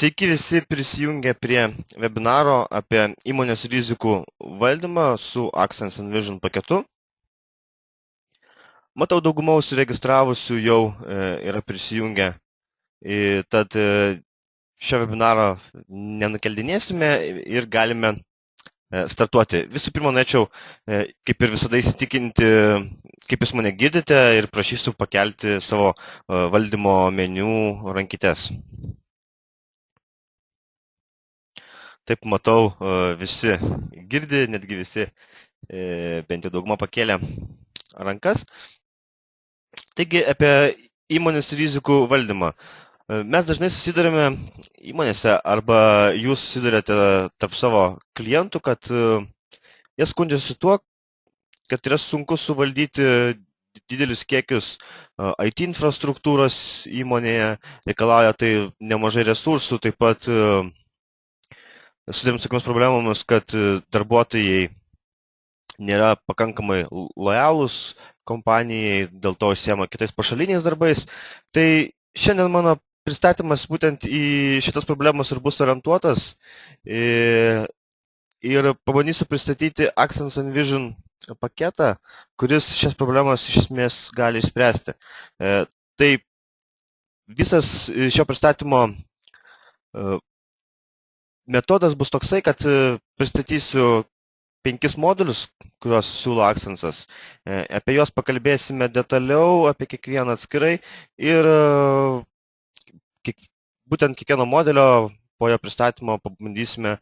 Sveiki visi prisijungę prie webinaro apie įmonės rizikų valdymą su Accents Envision paketu. Matau, dauguma užsiregistravusių jau yra prisijungę, tad šio webinaro nenukeldinėsime ir galime startuoti. Visų pirma, norėčiau, kaip ir visada, įsitikinti, kaip jūs mane girdite ir prašysiu pakelti savo valdymo meniu rankytes. Taip, matau, visi girdi, netgi visi, bent jau dauguma pakėlė rankas. Taigi, apie įmonės rizikų valdymą. Mes dažnai susidarėme įmonėse arba jūs susidarėte tarp savo klientų, kad jie skundžiasi tuo, kad yra sunku suvaldyti didelius kiekius IT infrastruktūros įmonėje, reikalauja tai nemažai resursų, taip pat susidurėm su tokiamis problemomis, kad darbuotojai nėra pakankamai lojalūs kompanijai, dėl to užsiema kitais pašaliniais darbais. Tai šiandien mano pristatymas būtent į šitas problemas ir bus orientuotas ir pabandysiu pristatyti Accents Envision paketą, kuris šias problemas iš esmės gali išspręsti. Tai visas šio pristatymo metodas bus toksai, kad pristatysiu 5 modulius, kuriuos siūlo Accentsas. Apie juos pakalbėsime detaliau, apie kiekvieną atskirai ir būtent kiekvieno modelio po jo pristatymo pabandysime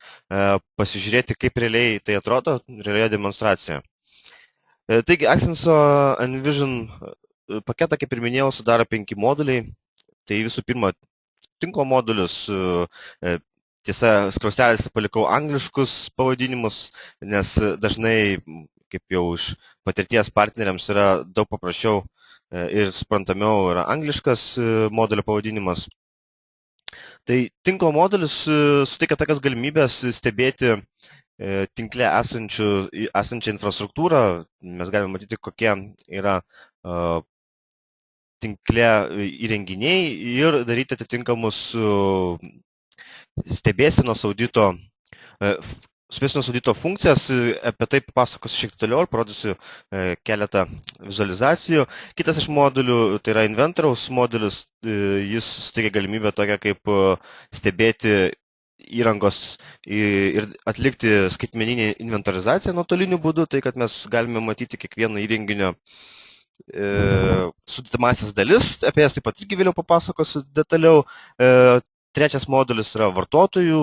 pasižiūrėti, kaip realiai tai atrodo realioje demonstracijoje. Taigi, Accents Envision paketą, kaip ir minėjau, sudaro 5 moduliai. Tai visų pirma, tinklo modulius. Tiesa, skliaustelėse palikau angliškus pavadinimus, nes dažnai, kaip jau iš patirties partneriams, yra daug paprasčiau ir suprantamiau yra angliškas modulio pavadinimas. Tai tinklo modulis suteikia tokias galimybės stebėti tinkle esančią infrastruktūrą. Mes galime matyti, kokie yra tinkle įrenginiai ir daryti atitinkamus stebėsenos audito funkcijas. Apie tai papasakosiu šiek tiek toliau ir parodysiu keletą vizualizacijų. Kitas iš modulių, tai yra inventoriaus modulis, jis suteikia galimybę tokią kaip stebėti įrangos ir atlikti skaitmeninį inventorizaciją nuotoliniu būdu, tai kad mes galime matyti kiekvieno įrenginio sudedamąsias dalis, apie jas taip pat irgi vėliau papasakosiu detaliau. Trečias modulis yra vartotojų,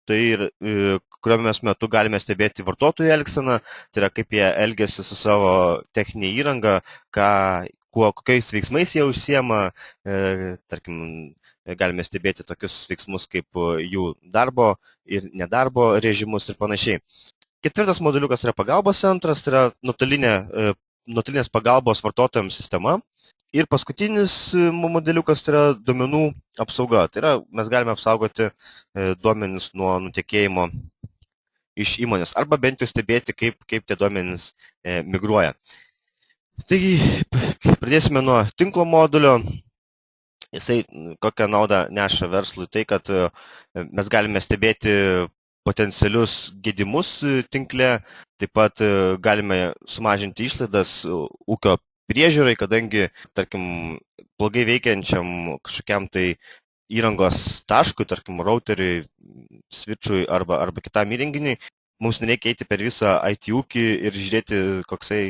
tai kuriuo mes metu galime stebėti vartotojų elgseną, tai yra kaip jie elgiasi su savo techninė įranga, kokiais veiksmais jie užsiema, tarkim, galime stebėti tokius veiksmus kaip jų darbo ir nedarbo režimus ir panašiai. Ketvirtas moduliukas yra pagalbos centras, tai yra nuotolinės pagalbos vartotojams sistema. Ir paskutinis modeliukas tai yra duomenų apsauga. Tai yra, mes galime apsaugoti duomenis nuo nutekėjimo iš įmonės arba bent jau stebėti, kaip tie duomenys migruoja. Taigi, pradėsime nuo tinklo modulio. Jisai kokią naudą neša verslui, tai kad mes galime stebėti potencialius gedimus tinkle, taip pat galime sumažinti išlaidas ūkio priežiūrai, kadangi, tarkim, blogai veikiančiam kažkokiam tai įrangos taškui, tarkim, routeriui, switchui arba kitam įrenginiui, mums nereikia eiti per visą IT ūkį ir žiūrėti, koksai,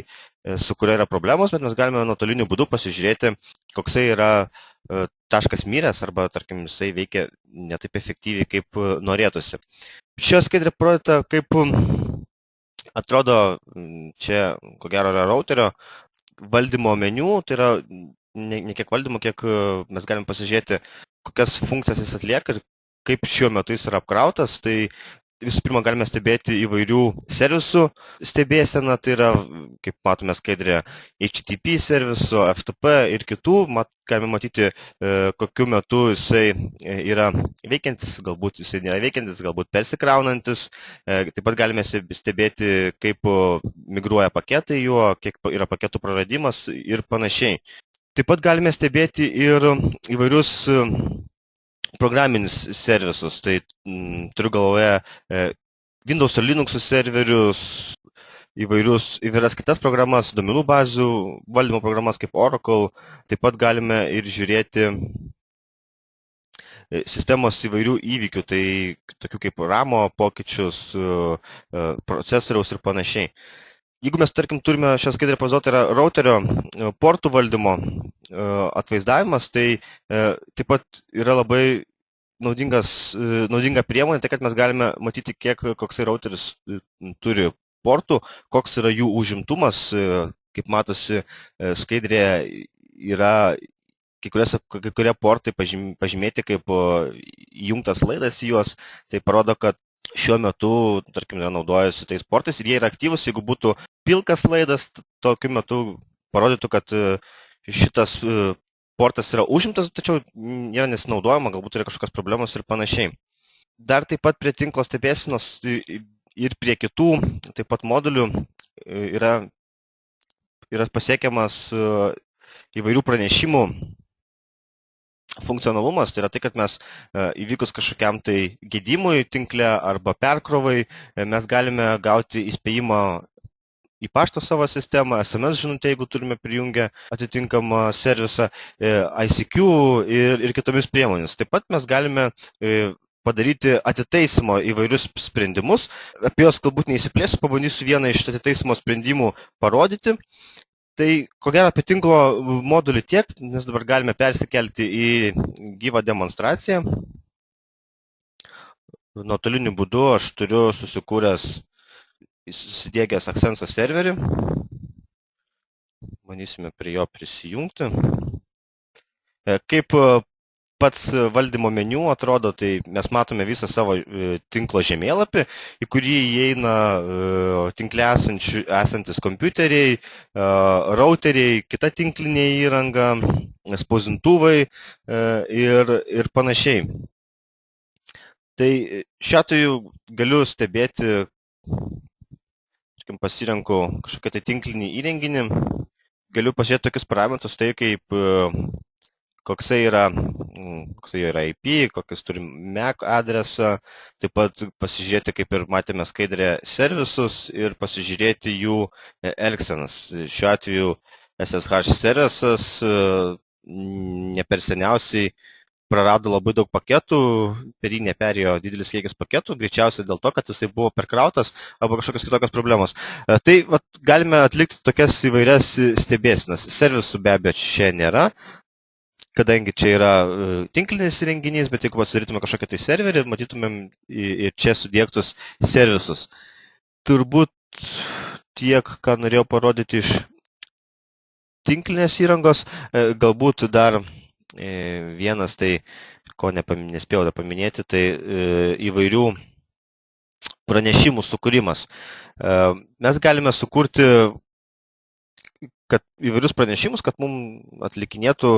su kuria yra problemos, bet mes galime nuotoliniu būdu pasižiūrėti, koksai yra taškas miręs arba, tarkim, jisai veikia ne taip efektyviai, kaip norėtųsi. Šioje skaidrė parodyta, kaip atrodo čia, ko gero, yra routerio valdymo meniu, tai yra ne kiek valdymo, kiek mes galim pasižiūrėti, kokias funkcijas jis atlieka ir kaip šiuo metu jis yra apkrautas. Tai visų pirma, galime stebėti įvairių servisų stebėseną, tai yra, kaip matome skaidrėje, HTTP servisų, FTP ir kitų. Galime matyti, kokiu metu jisai yra veikiantis, galbūt jisai nėra veikiantis, galbūt persikraunantis. Taip pat galime stebėti, kaip migruoja paketai juo, kiek yra paketų praradimas ir panašiai. Taip pat galime stebėti ir įvairius programinis servisus, tai turiu galvoje Windows ir Linux serverius, įvairias kitas programas, duomenų bazių valdymo programas kaip Oracle, taip pat galime ir žiūrėti sistemos įvairių įvykių, tai tokių kaip ramo pokyčius, procesoriaus ir panašiai. Jeigu mes, tarkim, turime šią skaidrę pazuotą yra routerio portų valdymo atvaizdavimas, tai taip pat yra labai naudinga priemonė, tai kad mes galime matyti, kiek koksai routeris turi portų, koks yra jų užimtumas, kaip matosi skaidrėje yra kai kurie portai pažymėti kaip įjungtas laidas į juos, tai parodo, kad šiuo metu, tarkim, naudojasi tais portais ir jie yra aktyvus. Jeigu būtų pilkas laidas, tokiu metu parodytų, kad šitas portas yra užimtas, tačiau nėra nesinaudojama, galbūt yra kažkokios problemos ir panašiai. Dar taip pat prie tinklo stebėsenos ir prie kitų taip pat modulių yra pasiekiamas įvairių pranešimų funkcionalumas, tai yra tai, kad mes įvykus kažkokiam tai gedimui tinkle arba perkrovai, mes galime gauti įspėjimą į pašto savo sistemą, SMS žinutę, jeigu turime prijungę atitinkamą servisą, ICQ ir kitomis priemonės. Taip pat mes galime padaryti atitaisimo įvairius sprendimus. Apie juos galbūt neįsiplėsiu, pabandysiu vieną iš atitaisimo sprendimų parodyti. Tai ko gero apie tinklo modulį tiek, nes dabar galime persikelti į gyvą demonstraciją. Nuotoliniu būdu aš turiu susidėgęs Accensa serverį. Bandysime prie jo prisijungti. Kaip pats valdymo meniu atrodo, tai mes matome visą savo tinklo žemėlapį, į kurį įeina tinkle esantis kompiuteriai, routeriai, kita tinklinė įranga, spausdintuvai ir panašiai. Tai šiuo atveju galiu stebėti, pasirenku kažkokią tai tinklinį įrenginį, galiu pasižiūrėti tokius parametrus, tai kaip koksai yra IP, kokius turim MAC adresą, taip pat pasižiūrėti, kaip ir matėme skaidrę, servisus ir pasižiūrėti jų elgsenas. Šiuo atveju SSH servisas ne per seniausiai prarado labai daug paketų, per jį neperėjo didelis kiekis paketų, greičiausiai dėl to, kad jisai buvo perkrautas arba kažkokios kitokios problemos. Tai galime atlikti tokias įvairias stebėsenas. Servisų be abejo čia nėra, kadangi čia yra tinklinis įrenginys, bet jeigu pasidarytume kažkokią tai serverį, matytumėm ir čia sudėktus servisus. Turbūt tiek, ką norėjau parodyti iš tinklinės įrangos, galbūt dar vienas, tai ko nespėjau paminėti, tai įvairių pranešimų sukūrimas. Mes galime sukurti įvairius pranešimus, kad mums atlikinėtų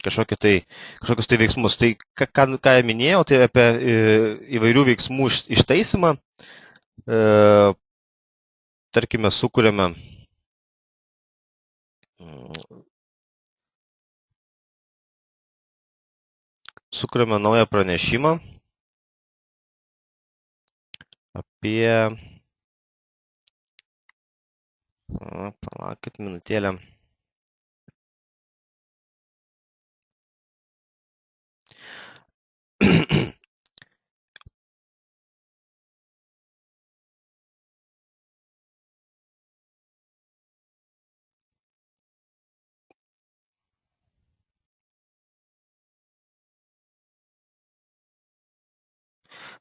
kažkokius tai veiksmus. Tai ką minėjau, tai apie įvairių veiksmų ištaisimą. Tarkime, sukuriame naują pranešimą apie... Palaukit minutėlę.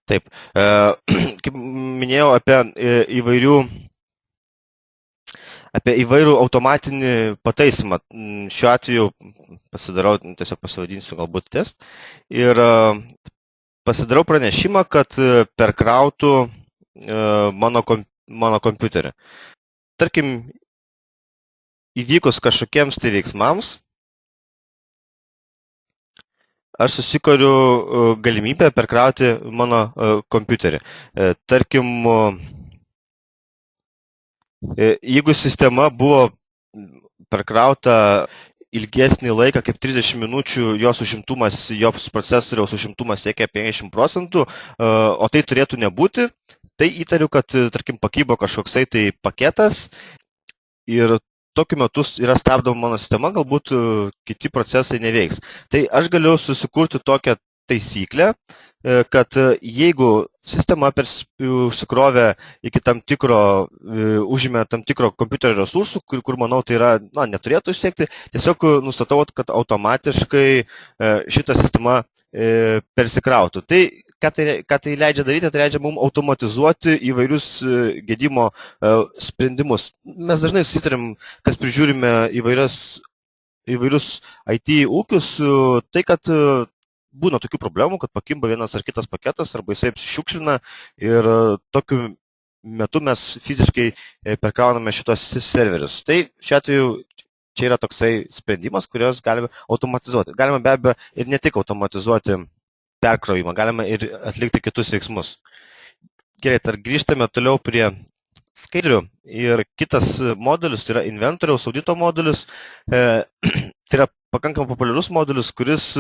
Taip, kaip minėjau, apie įvairių automatinį pataisimą. Šiuo atveju tiesiog pasivadinsiu galbūt test ir pasidarau pranešimą, kad perkrautų mano kompiuterį. Tarkim, įvykus kažkokiems tai veiksmams, aš susikuriu galimybę perkrauti mano kompiuterį. Tarkim, jeigu sistema buvo perkrauta ilgesnį laiką, kaip 30 minučių, jos procesoriaus užimtumas siekia 50%, o tai turėtų nebūti, tai įtariu, kad, tarkim, pakybo kažkoksai tai paketas ir tokiu metu yra stabdoma mano sistema, galbūt kiti procesai neveiks. Tai aš galiu susikurti tokią taisyklę, kad jeigu sistema užsikrovė iki tam tikro, užėmė tam tikro kompiuterio resursų, kur manau tai yra, neturėtų išsiekti, tiesiog nustatau, kad automatiškai šita sistema persikrautų. Tai ką tai leidžia daryti, tai leidžia mums automatizuoti įvairius gedimo sprendimus. Mes dažnai susitarim, kas prižiūrime įvairius IT ūkius, tai kad būna tokių problemų, kad pakimba vienas ar kitas paketas, arba jisai apsišiukšlina ir tokiu metu mes fiziškai perkrauname šitos serverius. Tai šiuo atveju čia yra toksai sprendimas, kurios galime automatizuoti. Galima be abejo ir ne tik automatizuoti perkrovimą, galima ir atlikti kitus veiksmus. Gerai, dar grįžtame toliau prie skaidrių ir kitas modulis, tai yra inventoriaus audito modulis. Tai yra pakankamai populiarus modulis, kuris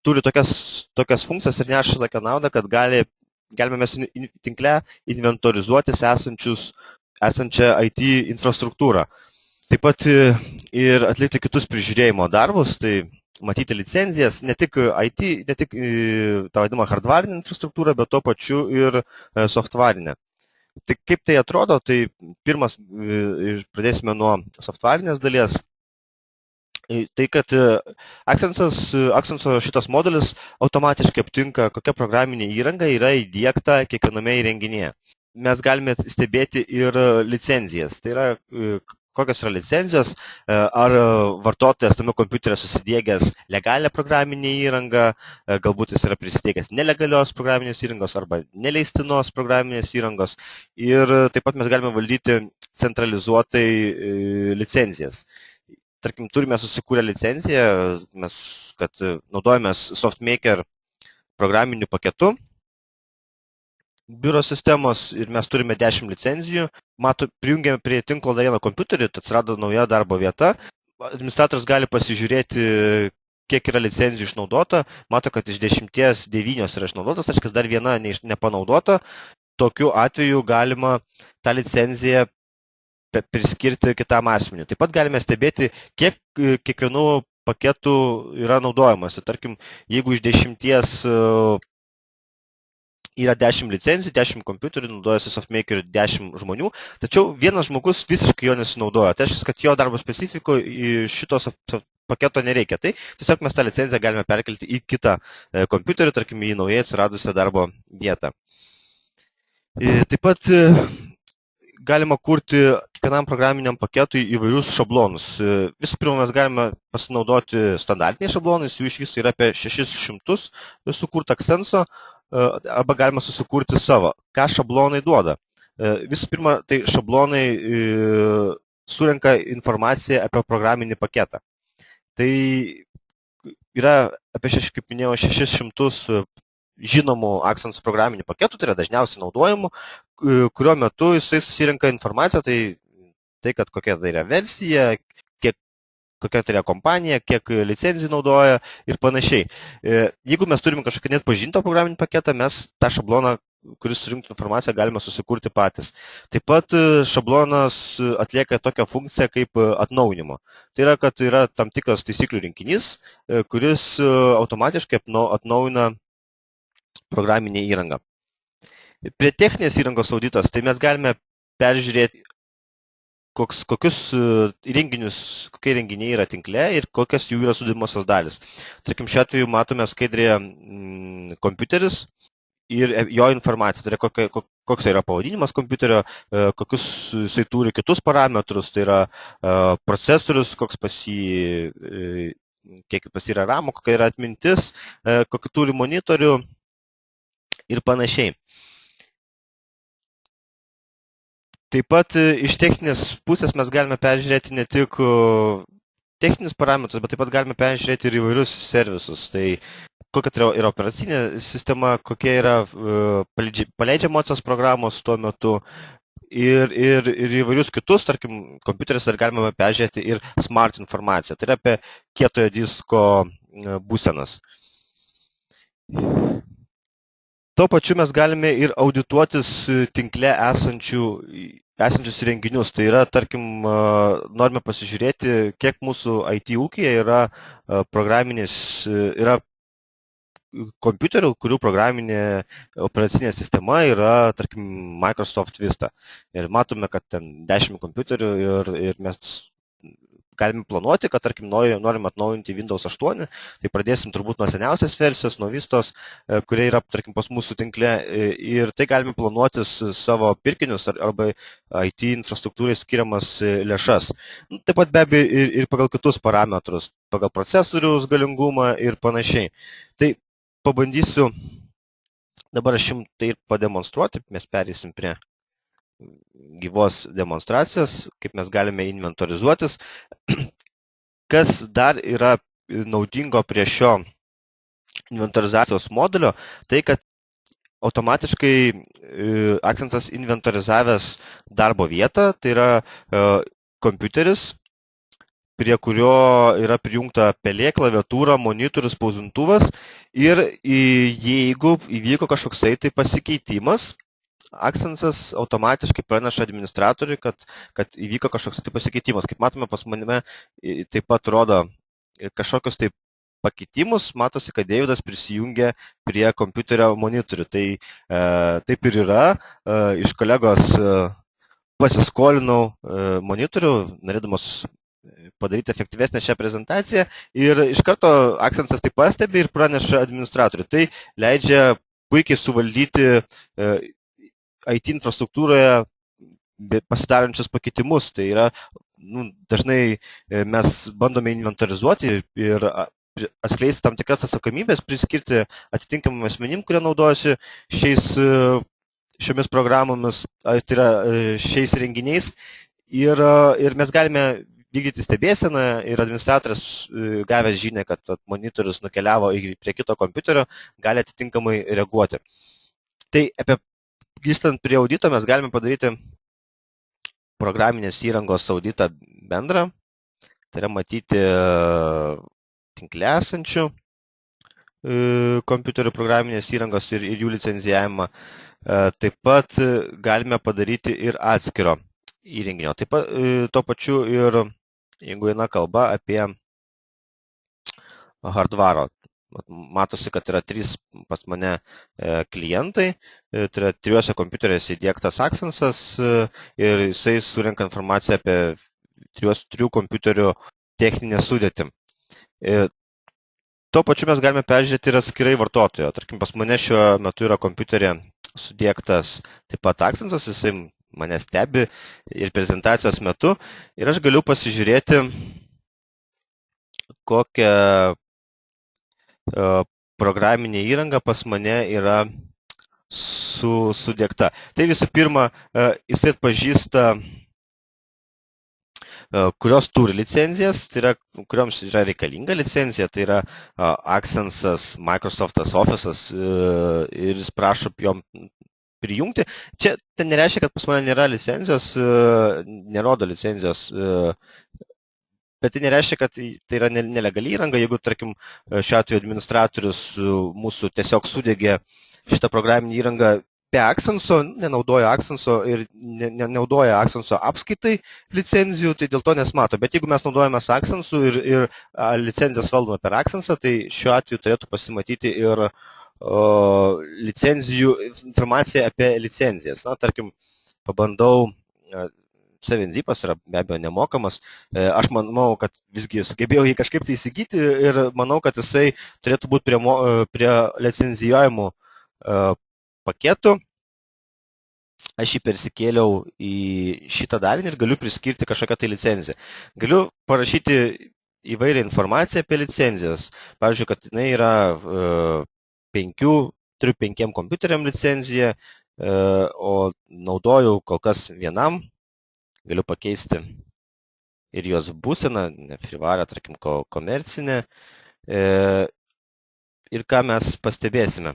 turi tokias funkcijas ir neša tokią naudą, kad galime mes tinkle inventorizuotis esančią IT infrastruktūrą. Taip pat ir atlikti kitus prižiūrėjimo darbus, tai matyti licenzijas, ne tik IT, ne tik tą vadinamą hardvarinę infrastruktūrą, bet tuo pačiu ir softvarinę. Tai kaip tai atrodo, tai pirmas pradėsime nuo softvarinės dalies. Tai, kad Accenso šitas modelis automatiškai aptinka, kokia programinė įranga yra įdiegta kiekviename įrenginėje. Mes galime stebėti ir licenzijas. Tai yra, kokios yra licenzijos, ar vartotojas tame kompiuteryje susidiegęs legalią programinę įrangą, galbūt jis yra prisidėgęs nelegalios programinės įrangos arba neleistinos programinės įrangos. Ir taip pat mes galime valdyti centralizuotai licenzijas. Tarkim, turime susikūrę licenciją, kad naudojamės SoftMaker programiniu paketu biuro sistemos ir mes turime 10 licenzijų. Prijungėme prie tinklo dar vieną kompiuterį, tai atsirado nauja darbo vieta. Administratorius gali pasižiūrėti, kiek yra licenzijų išnaudota. Mato, kad iš 10 9 yra išnaudotas, tačiau dar viena nepanaudota. Tokiu atveju galima tą licenciją priskirti kitam asmeniu. Taip pat galime stebėti, kiek kiekvienų paketų yra naudojamas. Tarkim, jeigu iš 10 yra 10 licencijų, 10 kompiuterių, naudojasi SoftMaker 10 žmonių, tačiau vienas žmogus visiškai jo nesinaudoja. Tai reiškia, kad jo darbo specifiko šitos paketo nereikia. Tai tiesiog mes tą licenciją galime perkelti į kitą kompiuterį, tarkim, į naujai atsiradusią darbo vietą. Taip pat galima kurti kiekvienam programiniam paketui įvairius šablonus. Visų pirma, mes galime pasinaudoti standartiniais šablonais, jų iš viso yra apie 600 sukurta Accenso, arba galima susikurti savo. Ką šablonai duoda? Visų pirma, tai šablonai surenka informaciją apie programinį paketą. Tai yra apie, kaip minėjau, 600 žinomų Accenso programinių paketų, tai yra dažniausiai naudojamų, kurio metu jisai susirenka informaciją, tai kad kokia tai yra versija, kokia tai yra kompanija, kiek licenzijų naudoja ir panašiai. Jeigu mes turime kažkokią net pažintą programinį paketą, mes tą šabloną, kuris surinktų informaciją, galime susikurti patys. Taip pat šablonas atlieka tokią funkciją kaip atnaujinimo. Tai yra, kad yra tam tikras taisyklių rinkinys, kuris automatiškai atnaujina programinė įranga. Prie techninės įrangos auditos, tai mes galime peržiūrėti, kokie įrenginiai yra tinkle ir kokios jų yra sudėdamosios dalis. Tarkim, šiuo atveju matome skaidrėje kompiuteris ir jo informacija, tai yra koks yra pavadinimas kompiuterio, kokius jisai turi kitus parametrus, tai yra procesorius, koks kiek pas yra RAM, kokia yra atmintis, kokį turi monitorių ir panašiai. Taip pat iš techninės pusės mes galime peržiūrėti ne tik techninius parametrus, bet taip pat galime peržiūrėti ir įvairius servisus. Tai kokia tai yra operacinė sistema, kokie yra paleidžiamosios programos tuo metu ir įvairius kitus, tarkim, kompiuteris dar galima peržiūrėti ir smart informaciją, tai yra apie kietojo disko būsenas. Tuo pačiu mes galime ir audituotis tinkle esančius įrenginius. Tai yra, tarkim, norime pasižiūrėti, kiek mūsų IT ūkyje yra yra kompiuterių, kurių programinė operacinė sistema yra, tarkim, Microsoft Vista. Ir matome, kad ten 10 kompiuterių ir mes galime planuoti, kad, tarkim, norim atnaujinti Windows 8, tai pradėsim turbūt nuo seniausias versijos, nuo Vistos, kurie yra, tarkim, pas mūsų tinkle, ir tai galime planuotis savo pirkinius arba IT infrastruktūrai skiriamas lėšas. Taip pat be abejo ir pagal kitus parametrus, pagal procesoriaus galingumą ir panašiai. Tai pabandysiu dabar aš jums tai ir pademonstruoti, mes perėsim prie gyvos demonstracijos, kaip mes galime inventorizuotis. Kas dar yra naudingo prie šio inventorizacijos modulio, tai kad automatiškai Accentas inventorizavęs darbo vietą, tai yra kompiuteris, prie kurio yra prijungta pelė, klaviatūra, monitorius, spausdintuvas ir jeigu įvyko kažkoksai tai pasikeitimas, Accentas automatiškai praneša administratoriui, kad įvyko kažkoks tai pasikeitimas. Kaip matome, pas manime taip pat rodo kažkokius tai pakeitimus, matosi, kad Deividas prisijungia prie kompiuterio monitorių. Tai taip ir yra. Iš kolegos pasiskolinau monitorių, norėdamas padaryti efektyvesnę šią prezentaciją ir iš karto Accentas tai pastebi ir praneša administratoriui. Tai leidžia puikiai suvaldyti IT infrastruktūroje pasidarančius pakeitimus. Tai yra, dažnai mes bandome inventorizuoti ir atskleisti tam tikras atsakomybės, priskirti atitinkamam asmenim, kurie naudojasi šiomis programomis, tai yra šiais renginiais. Ir mes galime vykdyti stebėseną ir administratorius gavęs žinią, kad monitorius nukeliavo prie kito kompiuterio, gali atitinkamai reaguoti. Tai grįžtant prie audito, mes galime padaryti programinės įrangos auditą bendrą, tai yra matyti tinkle esančių kompiuterių programinės įrangos ir jų licenzijavimą. Taip pat galime padaryti ir atskiro įrenginio. Taip pat tuo pačiu ir, jeigu eina kalba apie hardvaro. Matosi, kad yra 3 pas mane klientai, tai yra 3 kompiuteriuose įdiegtas Accentas ir jisai surenka informaciją apie 3 kompiuterių techninę sudėtį. Tuo pačiu mes galime peržiūrėti ir atskirai vartotojo. Tarkim, pas mane šiuo metu yra kompiuterė sudiegtas taip pat Accentas, jisai mane stebi ir prezentacijos metu ir aš galiu pasižiūrėti, kokią programinė įranga pas mane yra sudiegta. Tai visų pirma, jisai atpažįsta, kurios turi licenzijas, tai yra, kurioms yra reikalinga licenzija, tai yra Accentas, Microsoftas, Office'as ir jis prašo jom prijungti. Čia tai nereiškia, kad pas mane nėra licenzijos, nerodo licenzijos, bet tai nereiškia, kad tai yra nelegali įranga. Jeigu, tarkim, šiuo atveju administratorius mūsų tiesiog sudegė šitą programinį įrangą be Accenso, nenaudoja Accenso ir nenaudoja Accenso apskaitai licenzijų, tai dėl to nesmato. Bet jeigu mes naudojame Accensu ir licenzijas valdome per Accensą, tai šiuo atveju turėtų pasimatyti ir licenzijų informacija apie licenzijas. Na, tarkim, pabandau 7-zipas yra be abejo nemokamas. Aš manau, kad visgi sugebėjau jį kažkaip tai įsigyti ir manau, kad jisai turėtų būti prie licenzijuojamų paketų. Aš jį persikėliau į šitą dalinį ir galiu priskirti kažkokią tai licenciją. Galiu parašyti įvairią informaciją apie licenzijas. Pavyzdžiui, kad jinai yra turiu 5 kompiuteriam licenciją, o naudoju kol kas vienam. Galiu pakeisti ir jos būseną, neprivarę, tarkim, komercinę. Ir ką mes pastebėsime.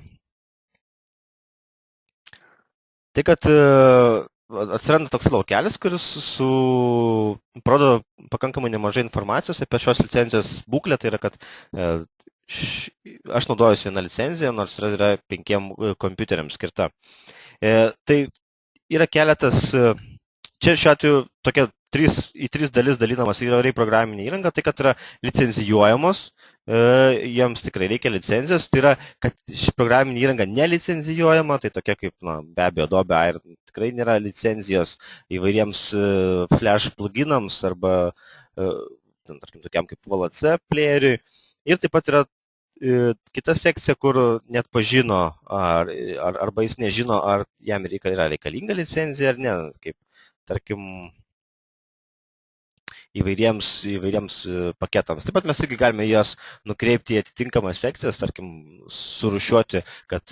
Tai, kad atsiranda toks laukelis, kuris parodo pakankamai nemažai informacijos apie šios licencijos būklę, tai yra, kad aš naudojusi vieną licenciją, nors yra 5 kompiuteriams skirta. Tai yra keletas, čia šiuo atveju tokia į 3 dalis dalinamas yra programinė įranga, tai kad yra licencijuojamos, jiems tikrai reikia licencijos, tai yra, kad ši programinė įranga nelicencijuojama, tai tokia kaip, be abejo, Adobe Air tikrai nėra licencijos įvairiems Flash pluginams arba, tarkim, tokiam kaip VLC playeriui. Ir taip pat yra kita sekcija, kur net pažino, arba jis nežino, ar jam yra reikalinga licencija ar ne, kaip, tarkim, įvairiems paketams. Taip pat mes irgi galime jas nukreipti į atitinkamas sekcijas, tarkim, surušiuoti, kad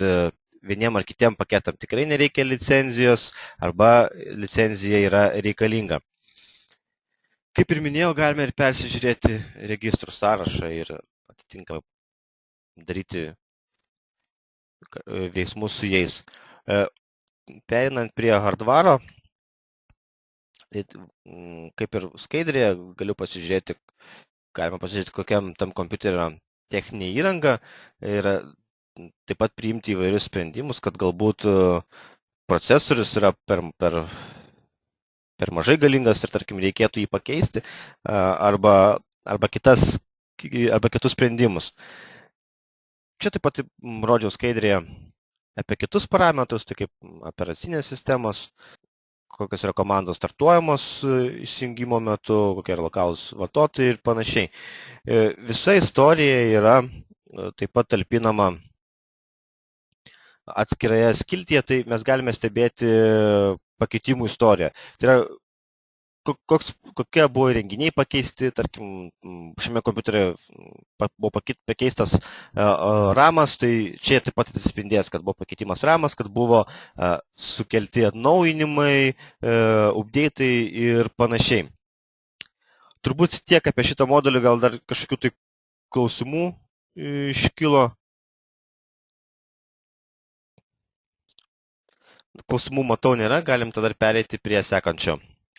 vieniem ar kitiem paketam tikrai nereikia licenzijos, arba licenzija yra reikalinga. Kaip ir minėjau, galime ir persižiūrėti registrų sąrašą ir atitinkamai daryti veiksmus su jais. Pereinant prie hardvaro, tai kaip ir skaidrėje galima pasižiūrėti, kokiam tam kompiuterio techninė įranga ir taip pat priimti įvairius sprendimus, kad galbūt procesorius yra per mažai galingas ir, tarkim, reikėtų jį pakeisti arba kitus sprendimus. Čia taip pat rodžiau skaidrėje apie kitus parametrus, tai kaip operacinės sistemos, kokios yra komandos startuojamos įsijungimo metu, kokie yra lokalūs vartotojai ir panašiai. Visa istorija yra taip pat talpinama atskiroje skiltyje, tai mes galime stebėti pakeitimų istoriją. Tai yra, kokie buvo įrenginiai pakeisti, tarkim, šiame kompiuteryje buvo pakeistas ramas, tai čia taip pat atsispindės, kad buvo pakeitimas ramas, kad buvo sukelti atnaujinimai, update'ai ir panašiai. Turbūt tiek apie šitą modulį, gal dar kažkokių tai klausimų iškilo. Klausimų matau nėra, galim tada pereiti prie sekančio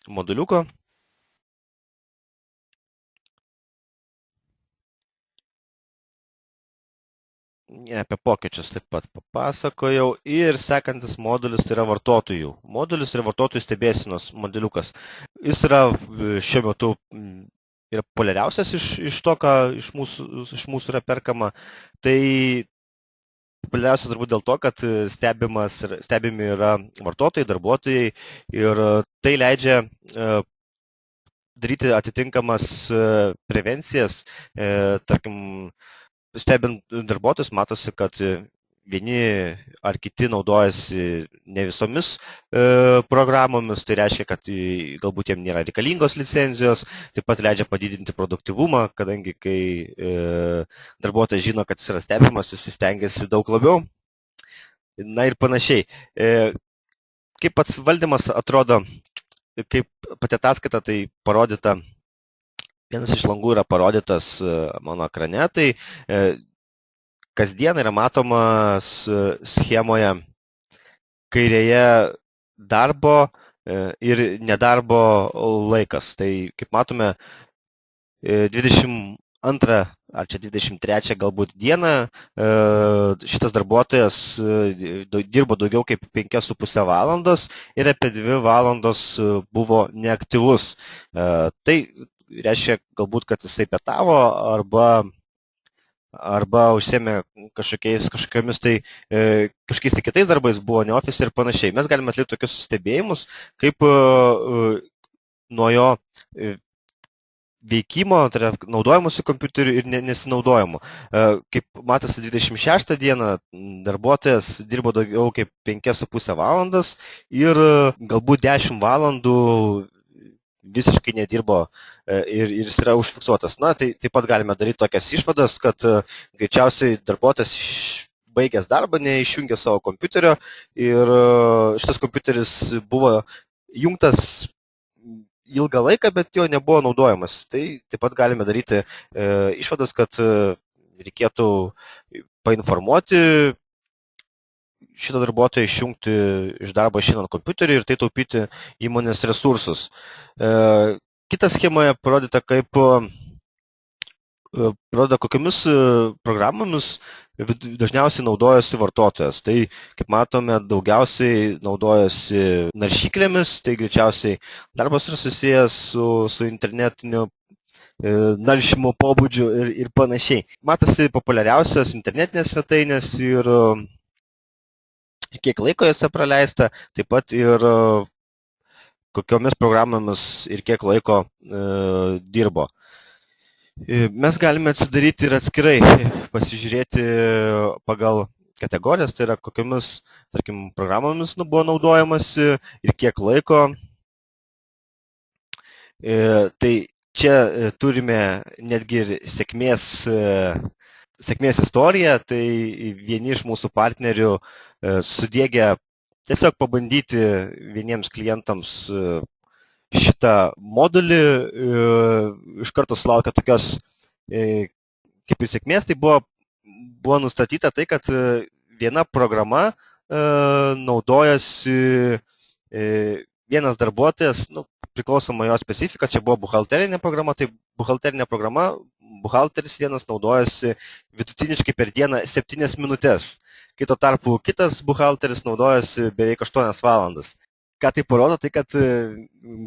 moduliuko. Apie pokyčius taip pat papasakojau. Ir sekantis modulis tai yra vartotojų. Modulis yra vartotojų stebėsenos moduliukas. Jis yra šiuo metu yra populiariausias iš to, ką iš mūsų yra perkama. Tai populiariausias turbūt dėl to, kad stebimi yra vartotojai, darbuotojai ir tai leidžia daryti atitinkamas prevencijas, tarkim, stebint darbuotojus, matosi, kad vieni ar kiti naudojasi ne visomis programomis, tai reiškia, kad galbūt jiems nėra reikalingos licenzijos, taip pat leidžia padidinti produktyvumą, kadangi kai darbuotojas žino, kad jis yra stebimas, jis stengiasi daug labiau. Na ir panašiai. Kaip pats valdymas atrodo, kaip pati ataskaita, tai parodyta, vienas iš langų yra parodytas mano ekrane, tai kasdien yra matomas schemoje kairėje darbo ir nedarbo laikas. Tai kaip matome, 22 ar čia 23 galbūt dieną šitas darbuotojas dirbo daugiau kaip 5,5 valandos ir apie 2 valandos buvo neaktyvus. Tai reiškia galbūt, kad jisai pietavo arba užsiėmė kažkokiamis tai kitais darbais, buvo ne ofise ir panašiai. Mes galime atlikti tokius stebėjimus, kaip nuo jo veikimo, tai yra naudojimusi kompiuteriu ir nesinaudojimo. Kaip matosi, 26 dieną darbuotojas dirbo daugiau kaip 5,5 valandas ir galbūt 10 valandų visiškai nedirbo ir jis yra užfiksuotas. Na, tai taip pat galime daryti tokias išvadas, kad greičiausiai darbuotojas baigęs darbą neišjungė savo kompiuterio ir šitas kompiuteris buvo jungtas ilgą laiką, bet jo nebuvo naudojamas. Tai taip pat galime daryti išvadas, kad reikėtų painformuoti šitą darbuotoją išjungti iš darbo išeinant kompiuterį ir tai taupyti įmonės resursus. Kita schemoje parodyta, kokiamis programomis dažniausiai naudojasi vartotojas. Tai, kaip matome, daugiausiai naudojasi naršyklėmis, tai greičiausiai darbas yra susijęs su internetiniu naršymo pobūdžiu ir panašiai. Matosi populiariausios internetinės svetainės ir kiek laiko jose praleista, taip pat ir kokiomis programomis ir kiek laiko dirbo. Mes galime atsidaryti ir atskirai pasižiūrėti pagal kategorijas, tai yra kokiomis, tarkim, programomis buvo naudojamasi ir kiek laiko. Tai čia turime netgi ir sėkmės istoriją, tai vieni iš mūsų partnerių sudiegia tiesiog pabandyti vieniems klientams šitą modulį, iš karto sulaukė tokios kaip ir sėkmės, tai buvo nustatyta tai, kad viena programa naudojasi vienas darbuotojas, priklausoma jo specifika, čia buvo buhalterinė programa, tai buhalterinė programa, buhalteris vienas naudojasi vidutiniškai per dieną 7 minutės, kai tuo tarpu kitas buhalteris naudojasi beveik 8 valandas. Ką tai parodo, tai kad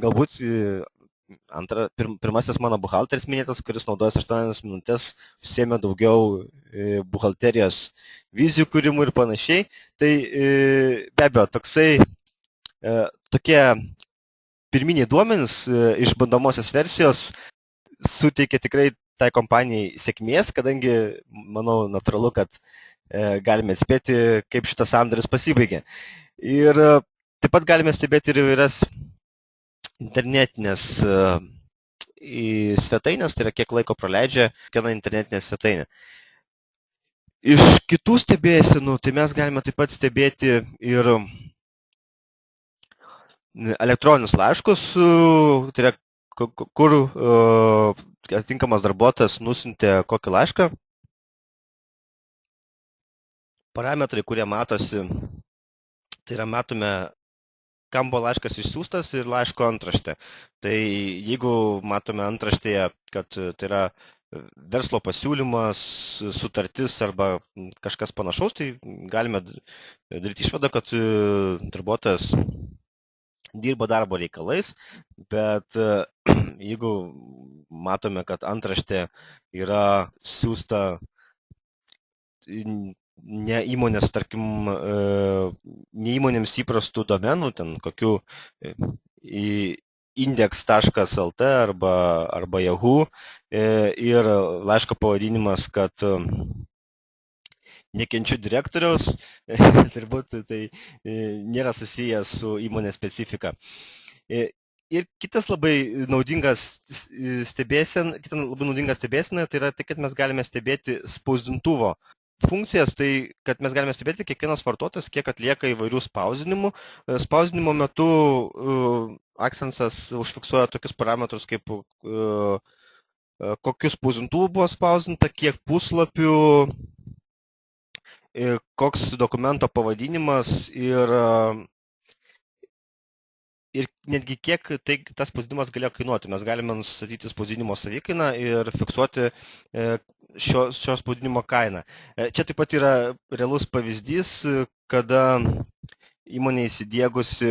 galbūt pirmasis mano buhalteris minėtas, kuris naudojasi 8 minutės, užsiėmė daugiau buhalterijos vizijų kūrimų ir panašiai. Tai be abejo, tokie pirminiai duomenys iš bandomosios versijos suteikia tikrai tai kompanijai sėkmės, kadangi, manau, natūralu, kad galime atspėti, kaip šitas sandoris pasibaigė. Ir taip pat galime stebėti ir įvairias internetinės svetainės, tai yra kiek laiko praleidžia kiekviena internetinė svetainė. Iš kitų stebėsenų, tai mes galime taip pat stebėti ir elektroninius laiškus, tai yra kur atitinkamas darbuotojas nusintė kokį laišką. Parametrai, kurie matosi, tai yra matome, kam buvo laiškas išsiųstas ir laiško antraštė. Tai jeigu matome antraštėje, kad tai yra verslo pasiūlymas, sutartis arba kažkas panašaus, tai galime daryti išvadą, kad darbuotojas dirba darbo reikalais, bet jeigu matome, kad antraštė yra siūsta ne įmonės, tarkim, ne įmonėms įprastų domenų, ten kokių index.lt arba Yahoo ir laiško pavadinimas, kad nekenčiu direktoriaus, turbūt tai nėra susijęs su įmonės specifika. Ir kitas labai naudingas stebėsena, tai yra tai, kad mes galime stebėti spausdintuvo funkcijas, tai kad mes galime stebėti kiekvienas vartotojas, kiek atlieka įvairių spausdinimų. Spausdinimo metu Axensas užfiksuoja tokius parametrus, kaip kokius spausdintuvų buvo spausdinta, kiek puslapių, koks dokumento pavadinimas ir netgi kiek tas spausdinimas galėjo kainuoti. Mes galime nustatyti spausdinimo savikainą ir fiksuoti šio spausdinimo kainą. Čia taip pat yra realus pavyzdys, kada įmonė įsidiegusi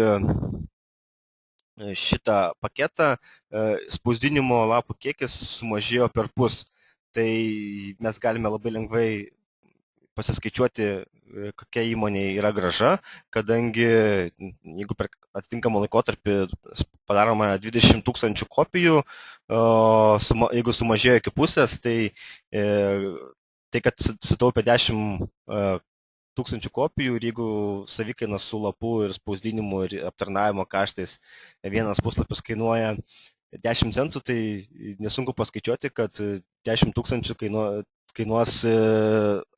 šitą paketą, spausdinimo lapų kiekis sumažėjo perpus. Tai mes galime labai lengvai pasiskaičiuoti, kokia įmonė yra grąža, kadangi jeigu per atitinkamą laikotarpį padaroma 20 000 kopijų, jeigu sumažėjo iki pusės, tai kad sutaupė 10 000 kopijų ir jeigu savikaina su lapu ir spausdinimu ir aptarnavimo kaštais vienas puslapis kainuoja 10 centų, tai nesunku paskaičiuoti, kad 10 000 kainuos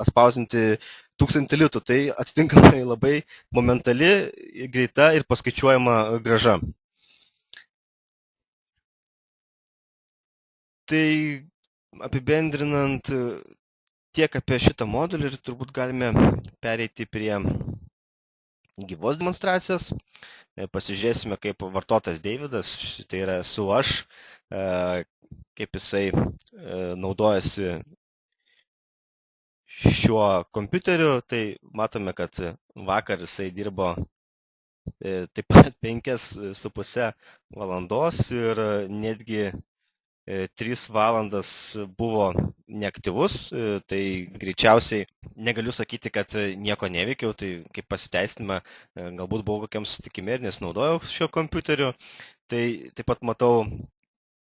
atspausdinti 1000 litų. Tai atitinkamai labai momentali, greita ir paskaičiuojama grąža. Tai apibendrinant tiek apie šitą modulį ir turbūt galime pereiti prie gyvos demonstracijos. Pasižiūrėsime, kaip vartotojas Deividas, tai yra esu aš, kaip jisai naudojasi šiuo kompiuteriu. Tai matome, kad vakar jisai dirbo taip pat 5,5 valandos ir netgi 3 valandas buvo neaktyvus, tai greičiausiai negaliu sakyti, kad nieko neveikiau, tai kaip pasiteisinimą galbūt buvau kokiam susitikime ir nesinaudojau šio kompiuteriu. Tai taip pat matau,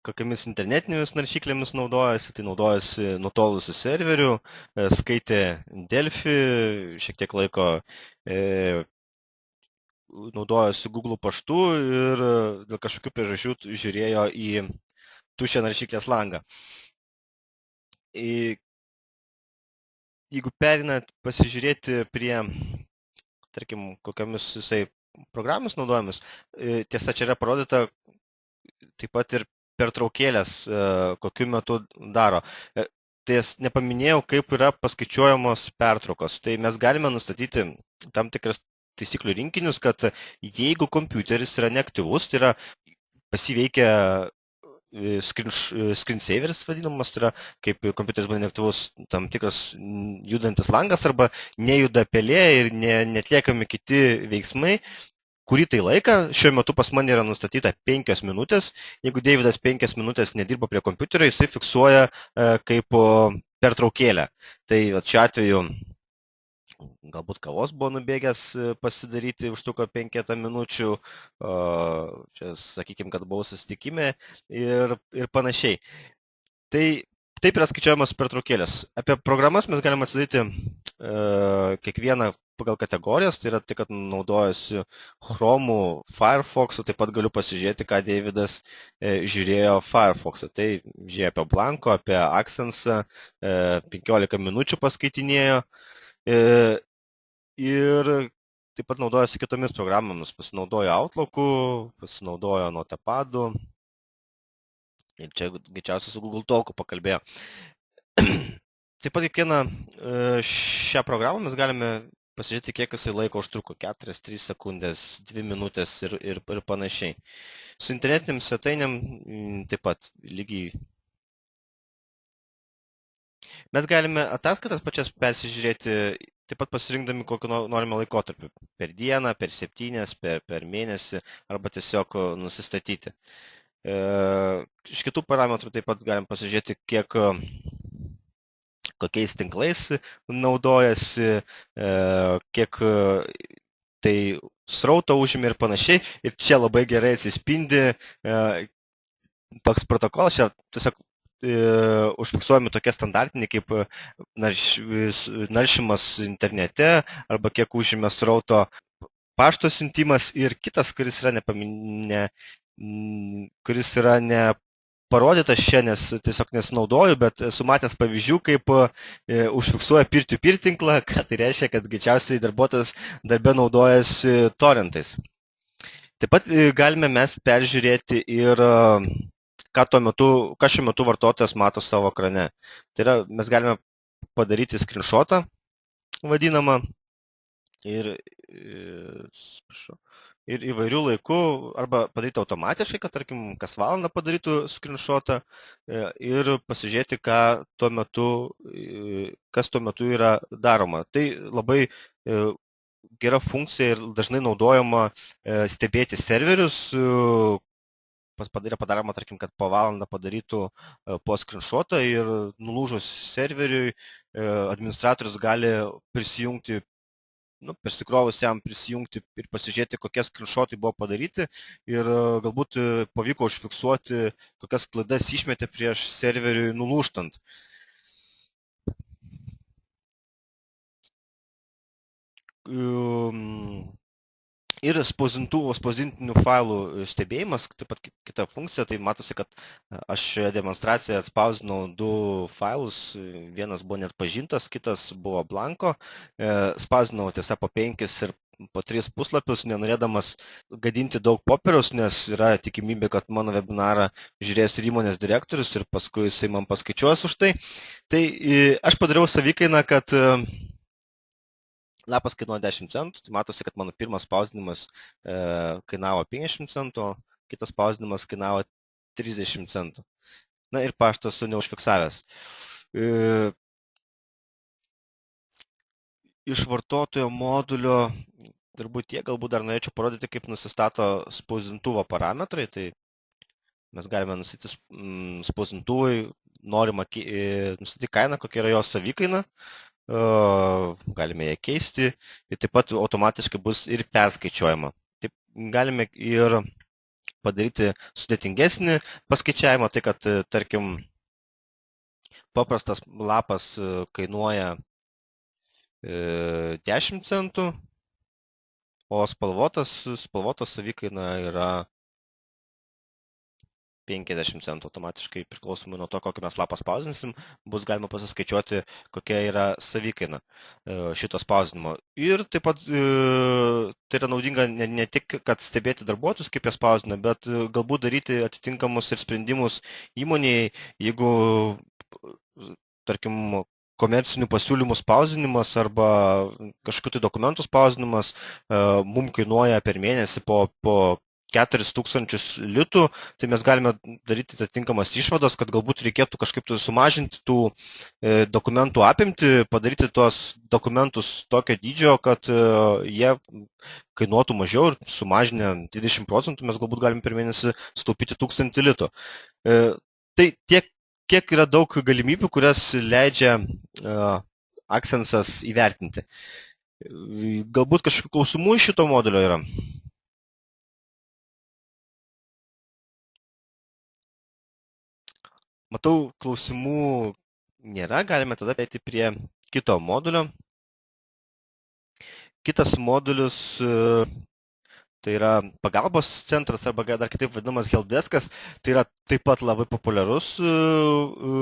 kokiamis internetinėmis naršyklėmis naudojasi, tai naudojasi nutolusiu serveriu, skaitė Delfi, šiek tiek laiko naudojosi Google paštu ir dėl kažkokių priežasčių žiūrėjo į tuščią naršyklės langą. Jeigu perinat pasižiūrėti prie, tarkim, kokiamis jisai programomis naudojamis, tiesa, čia yra parodyta taip pat ir pertraukėlės, kokiu metu daro. Tai nepaminėjau, kaip yra paskaičiuojamos pertraukos. Tai mes galime nustatyti tam tikras taisyklių rinkinius, kad jeigu kompiuteris yra neaktyvus, tai yra pasiveikia screensaveris vadinamas, tai yra kaip kompiuteris būna neaktyvus tam tikras judantis langas arba nejuda pelė ir netliekami kiti veiksmai. Kurį tai laiką, šiuo metu pas mane yra nustatyta 5 minutės. Jeigu Deividas 5 minutės nedirba prie kompiuterio, jisai fiksuoja kaip pertraukėlę. Tai šiuo atveju galbūt kavos buvo nubėgęs pasidaryti, užtruko 5 minučių, čia sakykime, kad buvau susitikime ir panašiai. Tai taip yra skaičiuojamas pertraukėlės. Apie programas mes galime atsidaryti kiekvieną pagal kategorijas, tai yra tai, kad naudojasi Chrome'u, Firefox'u, taip pat galiu pasižiūrėti, ką Deividas žiūrėjo Firefox'ą. Tai žiūrėjo apie Blanko, apie Accensą, 15 minučių paskaitinėjo ir taip pat naudojasi kitomis programomis, pasinaudojo Outlook'u, pasinaudojo Notepad'u ir čia greičiausiai su Google Talk'u pakalbėjo. Taip pat kiekvieną šią programą mes galime pasižiūrėti, kiek jisai laiko užtruko, 4, 3 sekundės, 2 minutės ir panašiai. Su internetiniam svetainėm taip pat lygiai. Mes galime ataskaitas pačias persižiūrėti, taip pat pasirinkdami kokį norime laikotarpį. Per dieną, per 7, per mėnesį arba tiesiog nusistatyti. Iš kitų parametrų taip pat galim pasižiūrėti, kokiais tinklais naudojasi, kiek tai srauto užėmė ir panašiai. Ir čia labai gerai atsispindi toks protokolas, čia tiesiog užfiksuojami tokie standartiniai kaip naršymas internete arba kiek užėmė srauto pašto siuntimas ir kitas, kuris yra ne parodytas čia, nes tiesiog nesinaudoju, bet esu matęs pavyzdžių, kaip užfiksuoja peer-to-peer tinklą, ką tai reiškia, kad greičiausiai darbuotojas darbe naudojasi torrentais. Taip pat galime mes peržiūrėti ir ką šiuo metu vartotojas mato savo ekrane. Tai yra, mes galime padaryti screenshotą vadinamą ir įvairių laikų arba padaryti automatiškai, kad tarkim kas valandą padarytų screenshotą ir pasižiūrėti, kas tuo metu yra daroma. Tai labai gera funkcija ir dažnai naudojama stebėti serverius. Yra padaroma, tarkim, kad po valandą padarytų po screenshotą ir nulūžus serveriui administratorius gali prisijungti, persikrovus jam prisijungti ir pasižiūrėti, kokie screenshotai buvo padaryti ir galbūt pavyko užfiksuoti, kokias klaidas išmetė prieš serveriui nulūžtant. Ir spausdintinių failų stebėjimas, taip pat kita funkcija, tai matosi, kad aš šioje demonstracijoje atspausdinau 2 failus, vienas buvo net pažintas, kitas buvo blanko, spausdinau tiesa po 5 ir po 3 puslapius, nenorėdamas gadinti daug popieriaus, nes yra tikimybė, kad mano webinarą žiūrės ir įmonės direktorius ir paskui jisai man paskaičiuos už tai. Tai aš padariau savikainą, kad lapas kainuoja 10 centų, tai matosi, kad mano pirmas spausdinimas kainavo 50 centų, kitas spausdinimas kainavo 30 centų. Na ir paštą esu neužfiksavęs. Iš vartotojo modulio turbūt tiek, galbūt dar norėčiau parodyti, kaip nusistato spausdintuvo parametrai. Tai mes galime nustatyti spausdintuvui norimą nustatyti kainą, kokia yra jos savikaina. Galime ją keisti ir taip pat automatiškai bus ir perskaičiuojama. Taip galime ir padaryti sudėtingesnį paskaičiavimą, tai kad, tarkim, paprastas lapas kainuoja 10 centų, o spalvotas savikaina yra 50 centų automatiškai, priklausomai nuo to, kokį mes lapą spausdinsim, bus galima pasiskaičiuoti, kokia yra savikaina šito spausdinimo. Ir taip pat tai yra naudinga ne tik, kad stebėti darbuotojus, kaip jie spausdina, bet galbūt daryti atitinkamus ir sprendimus įmonėje, jeigu, tarkim, komercinių pasiūlymų spausdinimas arba kažkokių tai dokumentų spausdinimas mums kainuoja per mėnesį po 4000 litų, tai mes galime daryti atitinkamas išvadas, kad galbūt reikėtų kažkaip sumažinti tų dokumentų apimtį, padaryti tuos dokumentus tokio dydžio, kad jie kainuotų mažiau ir sumažinę 20% mes galbūt galime per mėnesį sutaupyti 1000 litų. Tai tiek, kiek yra daug galimybių, kurias leidžia Axensas įvertinti. Galbūt kažkokių klausimų iš šito modulio yra? Matau, klausimų nėra, galime tada peiti prie kito modulio. Kitas modulius tai yra pagalbos centras arba dar kitaip vadinamas helpdeskas. Tai yra taip pat labai populiarus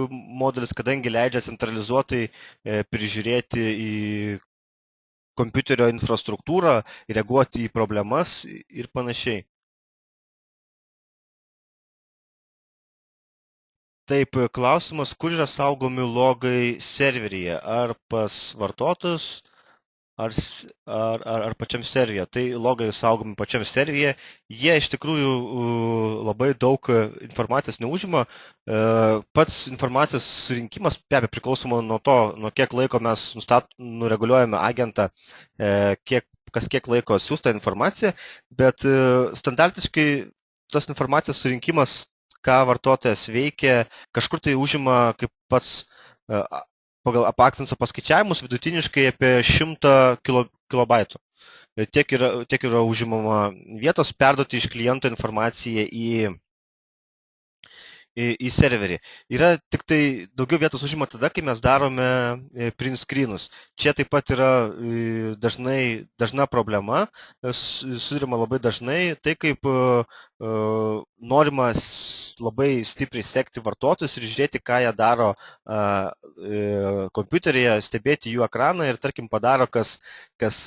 modulis, kadangi leidžia centralizuotai prižiūrėti į kompiuterio infrastruktūrą, reaguoti į problemas ir panašiai. Taip, klausimas, kur yra saugomi logai serveryje, ar pas vartotojus, ar pačiam serveryje. Tai logai saugomi pačiam serveryje, jie iš tikrųjų labai daug informacijos neužima. Pats informacijos surinkimas, be abejo, priklausoma nuo to, nuo kiek laiko mes nureguliuojame agentą, kas kiek laiko siūsta informacija, bet standartiškai tas informacijos surinkimas, ką vartotojas veikia, kažkur tai užima kaip pats pagal Axenso paskaičiavimus vidutiniškai apie 100 kilobaitų. Tiek yra užimama vietos perduoti iš kliento informaciją į serverį. Yra tik tai daugiau vietos užima tada, kai mes darome print screenus. Čia taip pat yra dažna problema, susidurima labai dažnai, tai kaip norima labai stipriai sekti vartotojus ir žiūrėti, ką jie daro kompiuteryje, stebėti jų ekraną ir, tarkim, padaro kas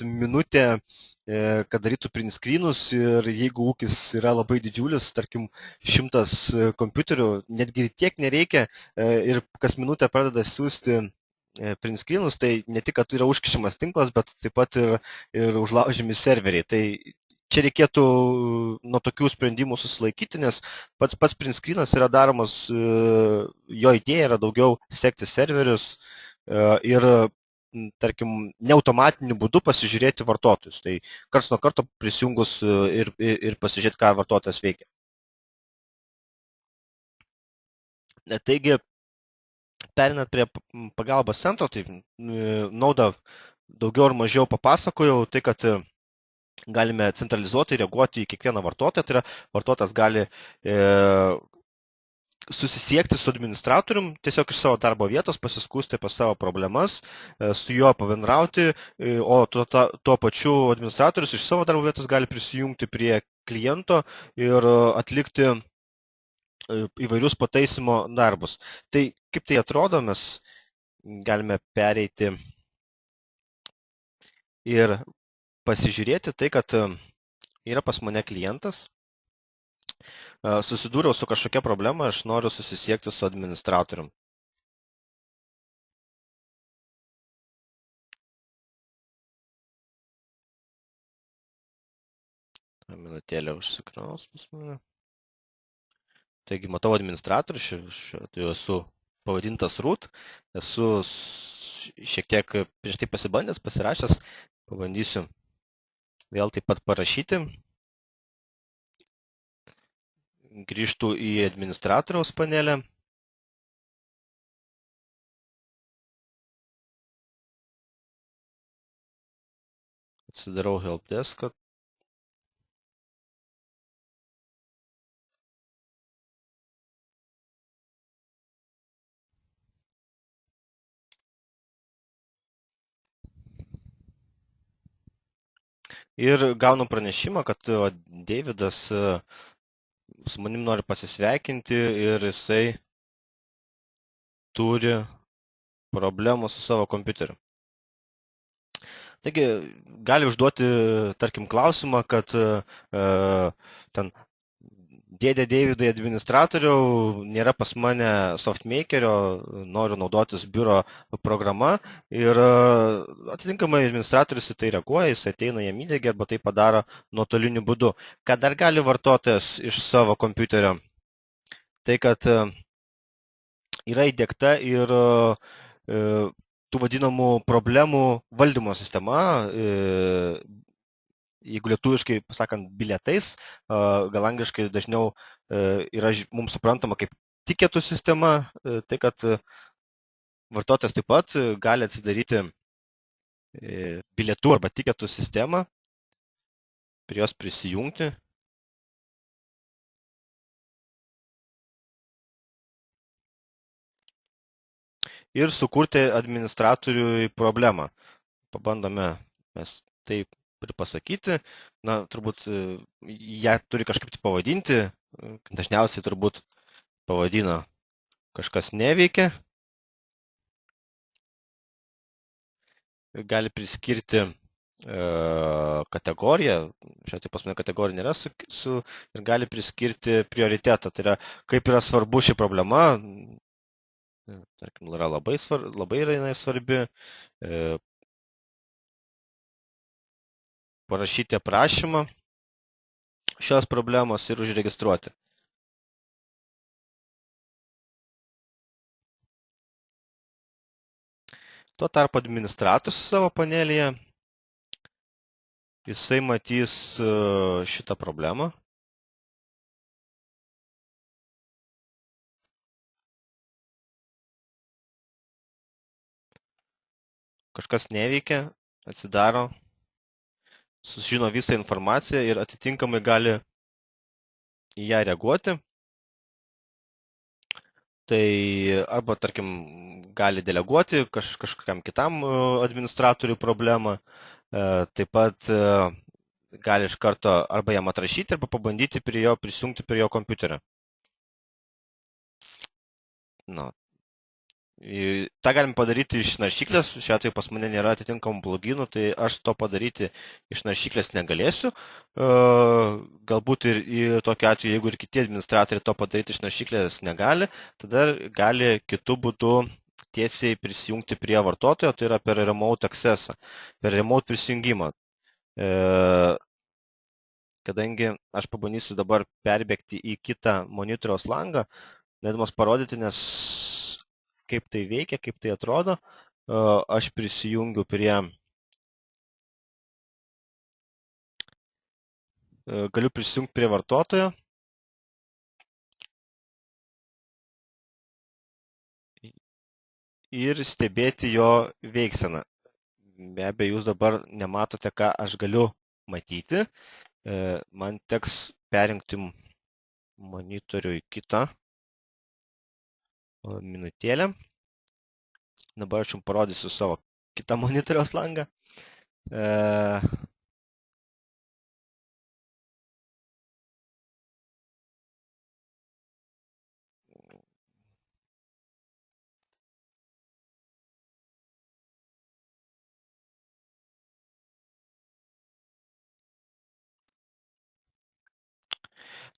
minutę, kad darytų print screenus ir jeigu ūkis yra labai didžiulis, tarkim 100 kompiuterių, netgi tiek nereikia ir kas minutę pradeda siūsti print screenus, tai ne tik, kad yra užkišimas tinklas, bet taip pat ir užlaužiami serveriai. Tai čia reikėtų nuo tokių sprendimų susilaikyti, nes pats print screenas yra daromas, jo idėja yra daugiau sekti serverius ir tarkim, neautomatiniu būdu pasižiūrėti vartotojus. Tai karts nuo karto prisijungus ir pasižiūrėti, ką vartotojas veikia. Taigi, perinant prie pagalbos centro, tai naudą daugiau ar mažiau papasakojau, tai kad galime centralizuotai reaguoti į kiekvieną vartotoją, tai yra vartotojas gali susisiekti su administratorium, tiesiog iš savo darbo vietos pasiskūsti apie savo problemas, su juo pabendrauti, o tuo pačiu administratorius iš savo darbo vietos gali prisijungti prie kliento ir atlikti įvairius pataisimo darbus. Tai kaip tai atrodo, mes galime pereiti ir pasižiūrėti tai, kad yra pas mane klientas, susidūriau su kažkokia problema, aš noriu susisiekti su administratorium. Minutėlė užsikraus pas mane. Taigi, matau administratorių, šiuo atveju esu pavadintas root, esu šiek tiek prieš tai pasibandęs, pasirašęs, pabandysiu vėl taip pat parašyti. Grįžtu į administratoriaus panelę. Atsidarau helpdeską. Ir gaunu pranešimą, kad Deividas su manim nori pasisveikinti ir jisai turi problemų su savo kompiuteriu. Taigi, gali užduoti, tarkim, klausimą, kad ten dėdė Deividai administratoriau, nėra pas mane softmakerio, noriu naudotis biuro programa ir atitinkamai administratorius į tai reaguoja, jis ateina jam įdėgia arba tai padaro nuotoliniu būdu. Ką dar gali vartotojas iš savo kompiuterio? Tai, kad yra įdėkta ir tų vadinamų problemų valdymo sistema, jeigu lietuviškai pasakant bilietais, gal angliškai dažniau yra mums suprantama kaip tiketų sistema, tai kad vartotojas taip pat gali atsidaryti bilietų arba tiketų sistemą, prie jos prisijungti. Ir sukurti administratoriui problemą. Pabandome mes taip pasakyti. Na, turbūt ją turi kažkaip tai pavadinti. Dažniausiai turbūt pavadina kažkas neveikia. Gali priskirti kategoriją. Šiuo atveju pas mane kategorija nėra ir gali priskirti prioritetą. Tai yra, kaip yra svarbu ši problema. Tarkim, yra labai yra jinai svarbi. Parašyti aprašymą šios problemos ir užregistruoti. Tuo tarpu administratorius savo panelėje, jisai matys šitą problemą. Kažkas neveikia, atsidaro, sužino visą informaciją ir atitinkamai gali į ją reaguoti. Tai arba, tarkim, gali deleguoti kažkokiam kitam administratoriui problemą, taip pat gali iš karto arba jam atrašyti, arba pabandyti prisijungti prie jo kompiuterio. Na, tą galim padaryti iš naršyklės, šiuo atveju pas mane nėra atitinkamų pluginų, tai aš to padaryti iš naršyklės negalėsiu. Galbūt ir tokiu atveju, jeigu ir kiti administratoriai to padaryti iš naršyklės negali, tada gali kitų būdų tiesiai prisijungti prie vartotojo, tai yra per remote accessą, per remote prisijungimą. Kadangi aš pabandysiu dabar perbėgti į kitą monitoriaus langą, norėdamas parodyti, nes kaip tai veikia, kaip tai atrodo, aš prisijungiu prie, galiu prisijungti prie vartotojo ir stebėti jo veikseną. Be abejo, jūs dabar nematote, ką aš galiu matyti. Man teks perjungti monitorių į kitą minutėlę. Dabar aš jums parodysiu savo kitą monitoriaus langą.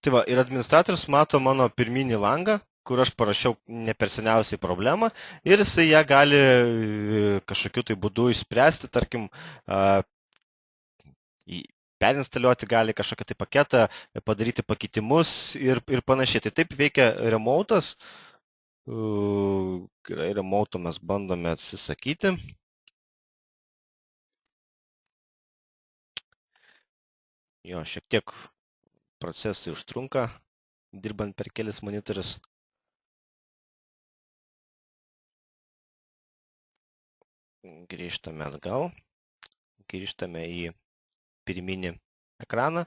Tai va, ir administratorius mato mano pirminį langą, kur aš parašiau ne per seniausiai problemą ir jisai ją gali kažkokiu tai būdu išspręsti, tarkim, perinstaliuoti gali kažkokį tai paketą, padaryti pakeitimus ir panašiai. Tai taip veikia remotas. Gerai, remoto mes bandome atsisakyti. Jo, šiek tiek procesai užtrunka, dirbant per kelis monitorius. Grįžtame atgal, grįžtame į pirminį ekraną.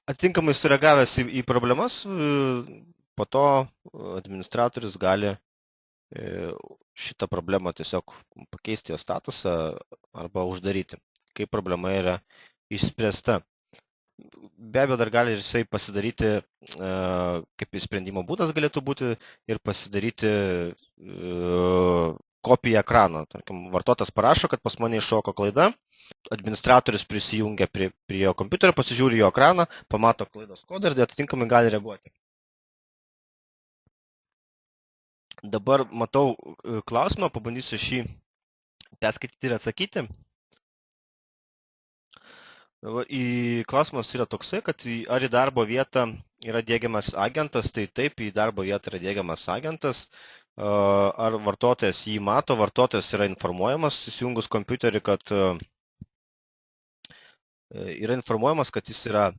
Atitinkamai sureagavęs į problemas, po to administratorius gali šitą problemą tiesiog pakeisti jo statusą arba uždaryti, kai problema yra išspręsta. Be abejo, dar gali ir jisai pasidaryti, kaip sprendimo būdas galėtų būti, ir pasidaryti kopiją ekrano. Tarkim, vartotojas parašo, kad pas mane iššoko klaida, administratorius prisijungia prie jo kompiuterio, pasižiūri jo ekraną, pamato klaidos kodą ir atitinkamai gali reaguoti. Dabar matau klausimą, pabandysiu šį perskaityti ir atsakyti. Į klausimas yra toksai, kad ar į darbo vietą yra dėgiamas agentas, tai taip, į darbo vietą yra dėgiamas agentas. Ar vartotojas jį mato, vartotojas yra informuojamas, įsijungus kompiuterį, kad yra informuojamas, kad jis yra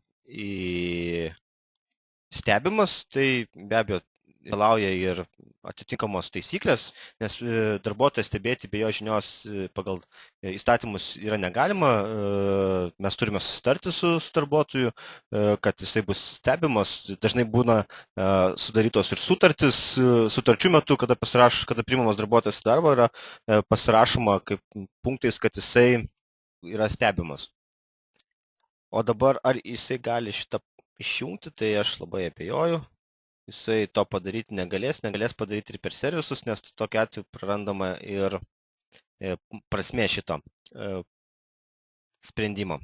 stebimas, tai be abejo reikalauja ir atitinkamos taisyklės, nes darbuotoją stebėti be jo žinios pagal įstatymus yra negalima. Mes turime susitarti su darbuotoju, kad jisai bus stebimas. Dažnai būna sudarytos ir sutartis, sutarčių metu, kada priimamas darbuotojas į darbą, yra pasirašoma kaip punktais, kad jisai yra stebimas. O dabar ar jisai gali šitą išjungti, tai aš labai abejoju. Jisai to padaryti negalės padaryti ir per servisus, nes tokiu atveju prarandama ir prasmė šito sprendimo.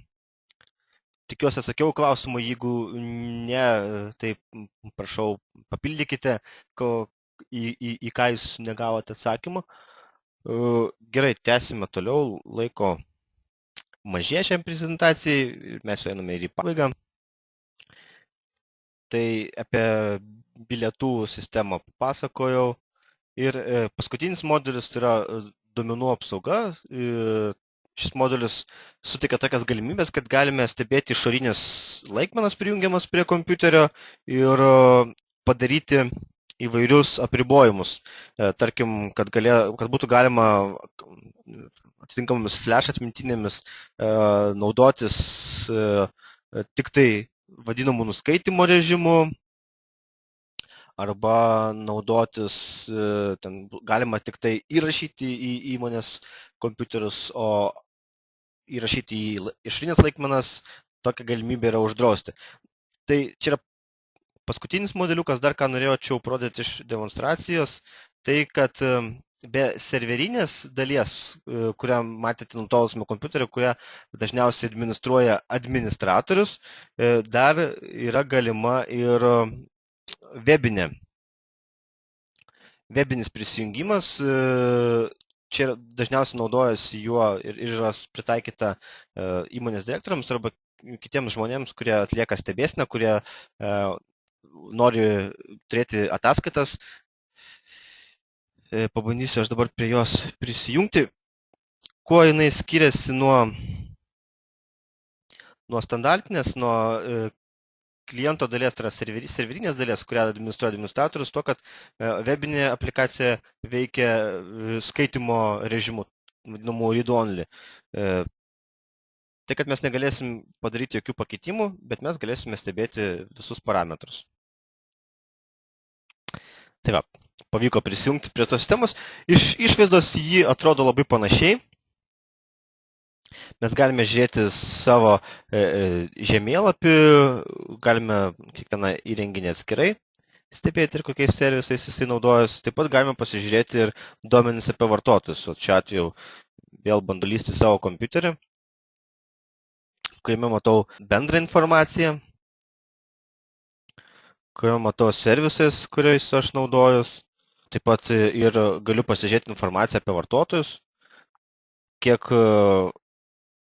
Tikiuosi atsakiau klausimų, jeigu ne, tai prašau papildykite, į ką jūs negavote atsakymą. Gerai, tęsime toliau, laiko mažėja šiam prezentacijai, mes einame ir į pabaigą. Tai apie bilietų sistemą papasakojau. Ir paskutinis modelis tai yra duomenų apsauga. Šis modelis suteikia tokias galimybės, kad galime stebėti išorinės laikmenas prijungiamas prie kompiuterio ir padaryti įvairius apribojimus. Tarkim, kad būtų galima atitinkamomis flash atmintinėmis naudotis tik tai vadinamų nuskaitimo režimų, arba naudotis, ten galima tik tai įrašyti į įmonės kompiuterius, o įrašyti į išorinės laikmenas tokia galimybė yra uždrausti. Tai čia yra paskutinis modeliukas, dar ką norėjau parodyti iš demonstracijos, tai kad be serverinės dalies, kurią matėte nutolusime kompiuterį, kurią dažniausiai administruoja administratorius, dar yra galima ir webinis prisijungimas. Čia dažniausiai naudojasi juo ir yra pritaikyta įmonės direktoriams arba kitiems žmonėms, kurie atlieka stebėseną, kurie nori turėti ataskaitas. Pabandysiu aš dabar prie jos prisijungti. Kuo jinai skiriasi nuo standartinės, nuo kliento dalies, tai yra serverinės dalies, kurią administruoja administratorius, to, kad webinė aplikacija veikia skaitimo režimu, vadinamu read-only. Tai, kad mes negalėsim padaryti jokių pakeitimų, bet mes galėsime stebėti visus parametrus. Tai va, pavyko prisijungti prie tos sistemos. Iš išvaizdos jį atrodo labai panašiai. Mes galime žiūrėti savo žemėlapį, galime kiekvieną įrenginį atskirai stebėti ir kokiais servisais jisai naudojasi. Taip pat galime pasižiūrėti ir duomenis apie vartotojus. O čia atveju vėl bandu lysti savo kompiuterį, kuriame matau bendrą informaciją, kuriame matau servisais, kuriais aš naudojus. Taip pat ir galiu pasižiūrėti informaciją apie vartotojus, kiek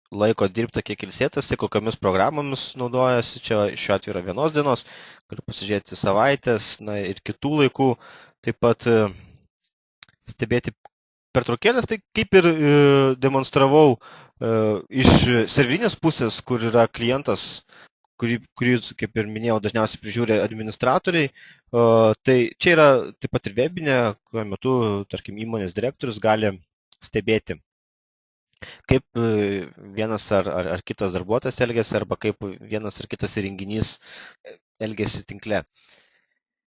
laiko dirbta, kiek ilsėtasi, kokiamis programomis naudojasi. Čia šiuo atveju yra vienos dienos, galiu pasižiūrėti savaitės, na ir kitų laikų. Taip pat stebėti pertraukėlės, tai kaip ir demonstravau iš serverinės pusės, kur yra klientas, kurį, kaip ir minėjau, dažniausiai prižiūri administratoriai. Tai čia yra taip pat ir webinė, kuriuo metu, tarkim, įmonės direktorius gali stebėti, kaip vienas ar kitas darbuotojas elgiasi, arba kaip vienas ar kitas įrenginys elgiasi tinkle.